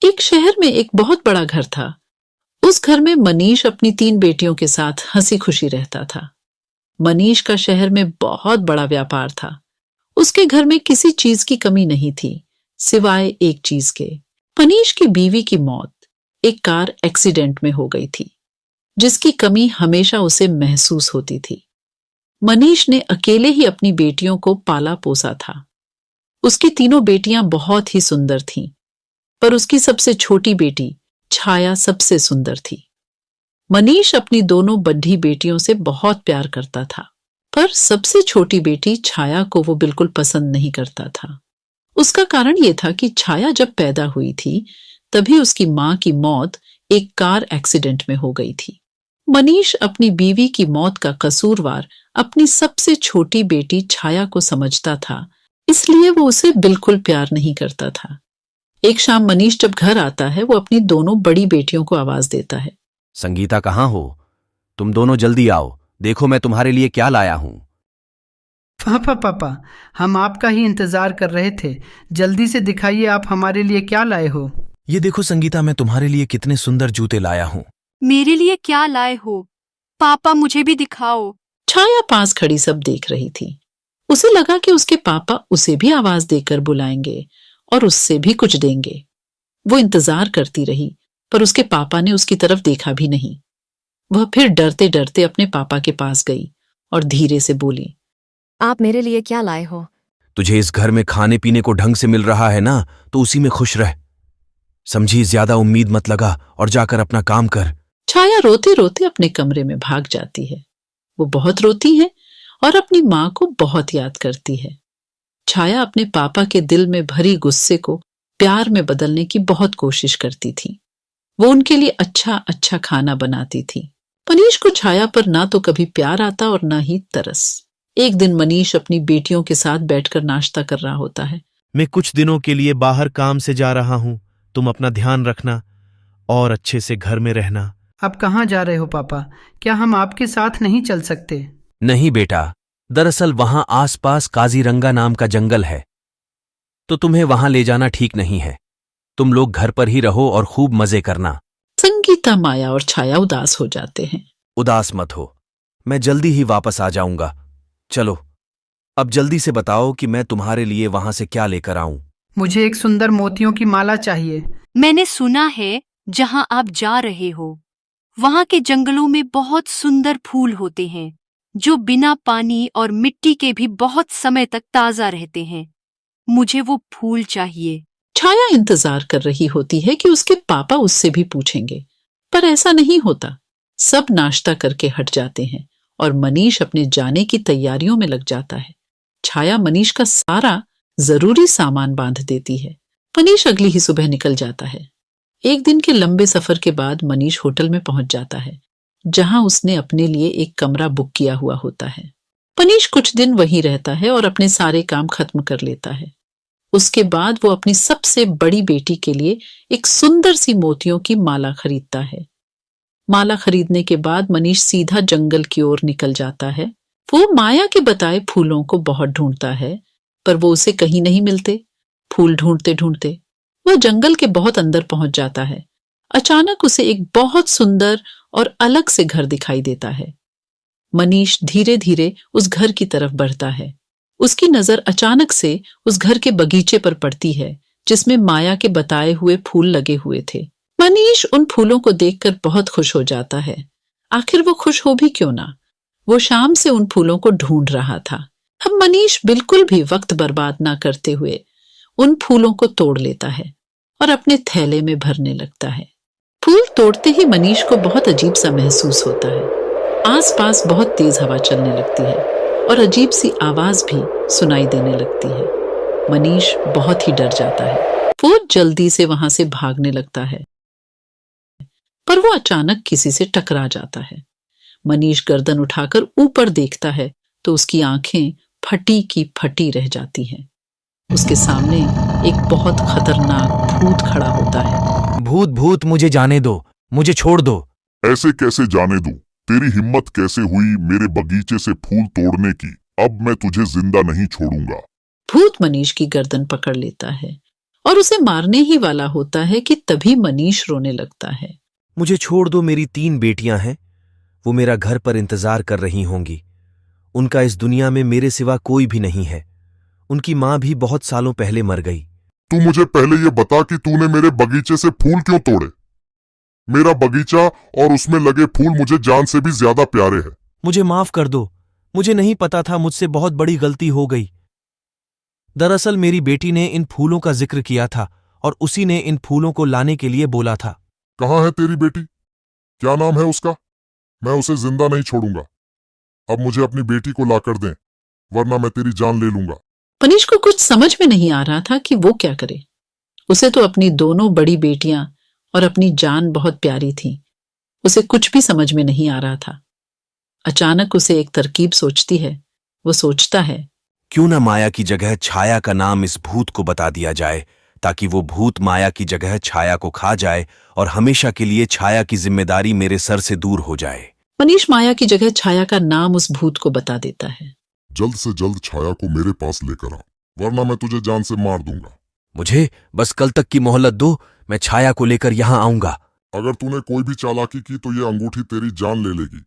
एक शहर में एक बहुत बड़ा घर था। उस घर में मनीष अपनी 3 बेटियों के साथ हंसी खुशी रहता था। मनीष का शहर में बहुत बड़ा व्यापार था। उसके घर में किसी चीज की कमी नहीं थी, सिवाय एक चीज के। मनीष की बीवी की मौत एक कार एक्सीडेंट में हो गई थी, जिसकी कमी हमेशा उसे महसूस होती थी। मनीष ने अकेले ही अपनी बेटियों को पाला पोसा था। उसकी तीनों बेटियां बहुत ही सुंदर थीं, पर उसकी सबसे छोटी बेटी छाया सबसे सुंदर थी। मनीष अपनी दोनों बड्ढी बेटियों से बहुत प्यार करता था, पर सबसे छोटी बेटी छाया को वो बिल्कुल पसंद नहीं करता था। उसका कारण ये था कि छाया जब पैदा हुई थी, तभी उसकी मां की मौत एक कार एक्सीडेंट में हो गई थी। मनीष अपनी बीवी की मौत का कसूरवार अपनी सबसे छोटी बेटी छाया को समझता था, इसलिए वो उसे बिल्कुल प्यार नहीं करता था। एक शाम मनीष जब घर आता है, वो अपनी दोनों बड़ी बेटियों को आवाज देता है। संगीता, कहाँ हो? तुम दोनों जल्दी आओ, देखो मैं तुम्हारे लिए क्या लाया हूं। पापा, हम आपका ही इंतजार कर रहे थे। जल्दी से दिखाइए आप हमारे लिए क्या लाए हो। ये देखो संगीता, मैं तुम्हारे लिए कितने सुंदर जूते लाया हूँ। मेरे लिए क्या लाए हो? पापा, मुझे भी दिखाओ। छाया पास खड़ी सब देख रही थी। उसे लगा कि उसके पापा उसे भी आवाज देकर बुलाएंगे और उससे भी कुछ देंगे। वो इंतजार करती रही, पर उसके पापा ने उसकी तरफ देखा भी नहीं। वह फिर डरते डरते अपने पापा के पास गई और धीरे से बोली, आप मेरे लिए क्या लाए हो? तुझे इस घर में खाने पीने को ढंग से मिल रहा है ना, तो उसी में खुश रह। समझी, ज्यादा उम्मीद मत लगा और जाकर अपना काम कर। छाया रोते रोते अपने कमरे में भाग जाती है। वो बहुत रोती है और अपनी माँ को बहुत याद करती है। छाया अपने पापा के दिल में भरी गुस्से को प्यार में बदलने की बहुत कोशिश करती थी। वो उनके लिए अच्छा अच्छा खाना बनाती थी। मनीष को छाया पर ना तो कभी प्यार आता और ना ही तरस। एक दिन मनीष अपनी बेटियों के साथ बैठकर नाश्ता कर रहा होता है। मैं कुछ दिनों के लिए बाहर काम से जा रहा हूं, तुम अपना ध्यान रखना और अच्छे से घर में रहना। आप कहाँ जा रहे हो पापा? क्या हम आपके साथ नहीं चल सकते? नहीं बेटा, दरअसल वहां आसपास काजीरंगा नाम का जंगल है, तो तुम्हें वहां ले जाना ठीक नहीं है। तुम लोग घर पर ही रहो और खूब मजे करना। संगीता, माया और छाया उदास हो जाते हैं। उदास मत हो, मैं जल्दी ही वापस आ जाऊंगा। चलो, अब जल्दी से बताओ कि मैं तुम्हारे लिए वहां से क्या लेकर आऊं। मुझे एक सुंदर मोतियों की माला चाहिए। मैंने सुना है जहां आप जा रहे हो, वहां के जंगलों में बहुत सुंदर फूल होते हैं, जो बिना पानी और मिट्टी के भी बहुत समय तक ताजा रहते हैं। मुझे वो फूल चाहिए। छाया इंतजार कर रही होती है कि उसके पापा उससे भी पूछेंगे, पर ऐसा नहीं होता। सब नाश्ता करके हट जाते हैं और मनीष अपने जाने की तैयारियों में लग जाता है। छाया मनीष का सारा जरूरी सामान बांध देती है। मनीष अगली ही सुबह निकल जाता है। एक दिन के लंबे सफर के बाद मनीष होटल में पहुंच जाता है, जहां उसने अपने लिए एक कमरा बुक किया हुआ होता है। मनीष कुछ दिन वहीं रहता है और अपने सारे काम खत्म कर लेता है। उसके बाद वो अपनी सबसे बड़ी बेटी के लिए एक सुंदर सी मोतियों की माला खरीदता है। माला खरीदने के बाद मनीष सीधा जंगल की ओर निकल जाता है। वो माया के बताए फूलों को बहुत ढूंढता है, पर वो उसे कहीं नहीं मिलते। फूल ढूंढते ढूंढते वह जंगल के बहुत अंदर पहुंच जाता है। अचानक उसे एक बहुत सुंदर और अलग से घर दिखाई देता है। मनीष धीरे धीरे उस घर की तरफ बढ़ता है। उसकी नजर अचानक से उस घर के बगीचे पर पड़ती है, जिसमें माया के बताए हुए फूल लगे हुए थे। मनीष उन फूलों को देखकर बहुत खुश हो जाता है। आखिर वो खुश हो भी क्यों ना, वो शाम से उन फूलों को ढूंढ रहा था। अब मनीष बिल्कुल भी वक्त बर्बाद ना करते हुए उन फूलों को तोड़ लेता है और अपने थैले में भरने लगता है। फूल तोड़ते ही मनीष को बहुत अजीब सा महसूस होता है। आसपास बहुत तेज हवा चलने लगती है और अजीब सी आवाज भी सुनाई देने लगती है। मनीष बहुत ही डर जाता है। वो जल्दी से वहां से भागने लगता है, पर वो अचानक किसी से टकरा जाता है। मनीष गर्दन उठाकर ऊपर देखता है तो उसकी आंखें फटी की फटी रह जाती हैं। उसके सामने एक बहुत खतरनाक भूत खड़ा होता है। भूत भूत, मुझे जाने दो, मुझे छोड़ दो। ऐसे कैसे जाने दूं? तेरी हिम्मत कैसे हुई मेरे बगीचे से फूल तोड़ने की? अब मैं तुझे जिंदा नहीं छोड़ूंगा। भूत मनीष की गर्दन पकड़ लेता है और उसे मारने ही वाला होता है कि तभी मनीष रोने लगता है। मुझे छोड़ दो, मेरी 3 बेटियां हैं। वो मेरा घर पर इंतजार कर रही होंगी। उनका इस दुनिया में मेरे सिवा कोई भी नहीं है। उनकी मां भी बहुत सालों पहले मर गई। तू मुझे पहले ये बता कि तूने मेरे बगीचे से फूल क्यों तोड़े? मेरा बगीचा और उसमें लगे फूल मुझे जान से भी ज्यादा प्यारे हैं। मुझे माफ कर दो, मुझे नहीं पता था, मुझसे बहुत बड़ी गलती हो गई। दरअसल मेरी बेटी ने इन फूलों का जिक्र किया था और उसी ने इन फूलों को लाने के लिए बोला था। कहाँ है तेरी बेटी? क्या नाम है उसका? मैं उसे जिंदा नहीं छोड़ूंगा। अब मुझे अपनी बेटी को लाकर दें, वरना मैं तेरी जान ले लूंगा। मनीष को कुछ समझ में नहीं आ रहा था कि वो क्या करे। उसे तो अपनी दोनों बड़ी बेटियां और अपनी जान बहुत प्यारी थी। उसे कुछ भी समझ में नहीं आ रहा था। अचानक उसे एक तरकीब सोचती है। वो सोचता है, क्यों न माया की जगह छाया का नाम इस भूत को बता दिया जाए, ताकि वो भूत माया की जगह छाया को खा जाए और हमेशा के लिए छाया की जिम्मेदारी मेरे सर से दूर हो जाए। मनीष माया की जगह छाया का नाम उस भूत को बता देता है। जल्द से जल्द छाया को मेरे पास लेकर आ, वरना मैं तुझे जान से मार दूंगा। मुझे बस कल तक की मोहलत दो, मैं छाया को लेकर यहां आऊंगा। अगर तूने कोई भी चालाकी की तो ये अंगूठी तेरी जान ले लेगी,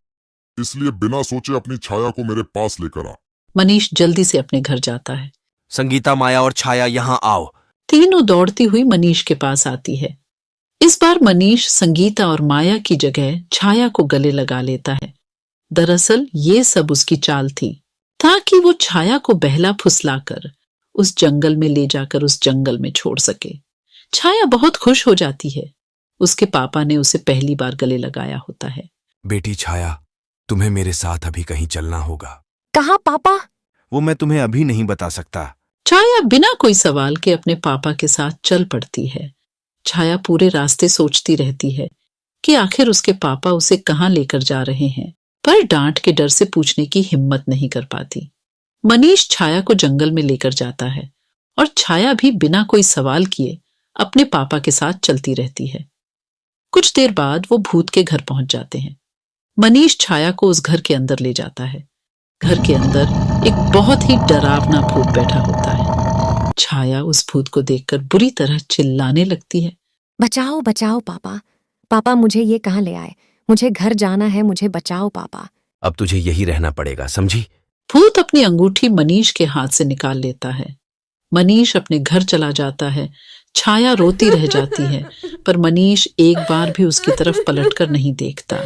इसलिए बिना सोचे अपनी छाया को मेरे पास लेकर आ। मनीष जल्दी से अपने घर जाता है। संगीता, माया और छाया यहां आओ। तीनों दौड़ती हुई मनीष के पास आती है। इस बार मनीष संगीता और माया की जगह छाया को गले लगा लेता है। दरअसल ये सब उसकी चाल थी, ताकि वो छाया को बहला फुसलाकर उस जंगल में ले जाकर उस जंगल में छोड़ सके। छाया बहुत खुश हो जाती है। उसके पापा ने उसे पहली बार गले लगाया होता है। बेटी छाया, तुम्हें मेरे साथ अभी कहीं चलना होगा। कहाँ पापा? वो मैं तुम्हें अभी नहीं बता सकता। छाया बिना कोई सवाल के अपने पापा के साथ चल पड़ती है। छाया पूरे रास्ते सोचती रहती है कि आखिर उसके पापा उसे कहाँ लेकर जा रहे हैं, पर डांट के डर से पूछने की हिम्मत नहीं कर पाती। मनीष छाया को जंगल में लेकर जाता है और छाया भी बिना कोई सवाल किए अपने पापा के साथ चलती रहती है। कुछ देर बाद वो भूत के घर पहुंच जाते हैं। मनीष छाया को उस घर के अंदर ले जाता है। घर के अंदर एक बहुत ही डरावना भूत बैठा होता है। छाया उस भूत को देखकर बुरी तरह चिल्लाने लगती है। बचाओ बचाओ पापा, पापा मुझे ये कहाँ ले आए? मुझे घर जाना है, मुझे बचाओ पापा। अब तुझे यही रहना पड़ेगा, समझी? भूत अपनी अंगूठी मनीष के हाथ से निकाल लेता है। मनीष अपने घर चला जाता है। छाया रोती रह जाती है, पर मनीष एक बार भी उसकी तरफ पलटकर नहीं देखता।